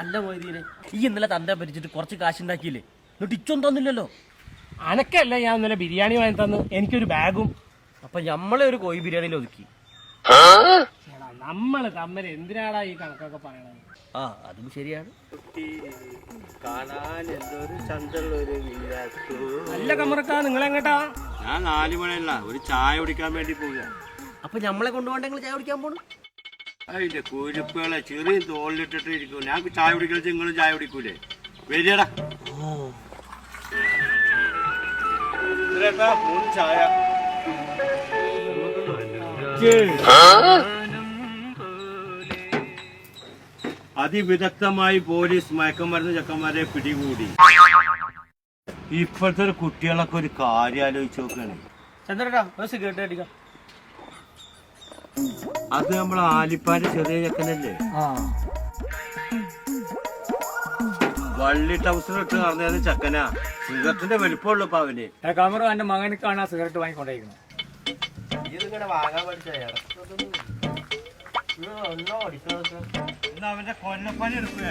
അല്ല മൊയ്തീനെ, ഈ ഇന്നലെ തന്റെ ഭരിച്ചിട്ട് കുറച്ച് കാശുണ്ടാക്കിയില്ലേ, എന്നിട്ട് ഇച്ചൊന്നും തന്നില്ലല്ലോ. അനക്കല്ല ഞാൻ ഇന്നലെ ബിരിയാണി വാങ്ങി തന്നു, എനിക്കൊരു ബാഗും. അപ്പൊ നമ്മളെ ഒരു കോഴി ബിരിയാണിയിൽ ഒതുക്കി. നമ്മള് തമ്മിൽ എന്തിനാടാ ഈ കണക്കൊക്കെ പറയണത്? ആ അതും ശരിയാണ്. കാണാൻ എന്തൊരു ചന്തള്ളൊരു അല്ല കമറക്കാ, നിങ്ങളെങ്ങട്ടാ? ഞാൻ 4 മണിയല്ല, ഒരു ചായ കുടിക്കാൻ വേണ്ടി പോവുക. അപ്പൊ നമ്മളെ കൊണ്ടുപോകണ്ട നിങ്ങൾ ചായ കുടിക്കാൻ പോണു? അതിന്റെ കുരുപ്പുകളെ ചെറിയ തോളിലിട്ടിട്ട് ഇരിക്കും. ഞാൻ ചായ കുടിക്കൽ നിങ്ങളും ചായ കുടിക്കൂലേ? വരികടാ 3 ചായ. അതിവിദഗ്ധമായി പോലീസ് മയക്കമരുന്ന് ചെക്കന്മാരെ പിടികൂടി. ഇപ്പോഴത്തെ കുട്ടികളൊക്കെ ഒരു കാര്യം ആലോചിച്ച് നോക്കുകയാണ്. ചന്ദ്രേട്ടാ ഒരു സിഗരറ്റ് അടിക്കാം. അത് നമ്മളെ ആലിപ്പാന്റെ ചെറിയ ചെക്കനല്ലേ, വള്ളി ടൗസർ ഇട്ട് നടന്നത് ചെക്കനാ. സിഗരറ്റിന്റെ വലിപ്പമുള്ളൂ ഇപ്പൊ അവന്. കമറ എന്റെ മകനിക്കാണ് ആ സിഗരറ്റ് വാങ്ങിക്കൊണ്ടിരിക്കുന്നത്. ഇതിങ്ങനെ വാങ്ങാൻ പഠിച്ചാ അവന്റെ കൊല്ലപ്പണി എടുക്കുക.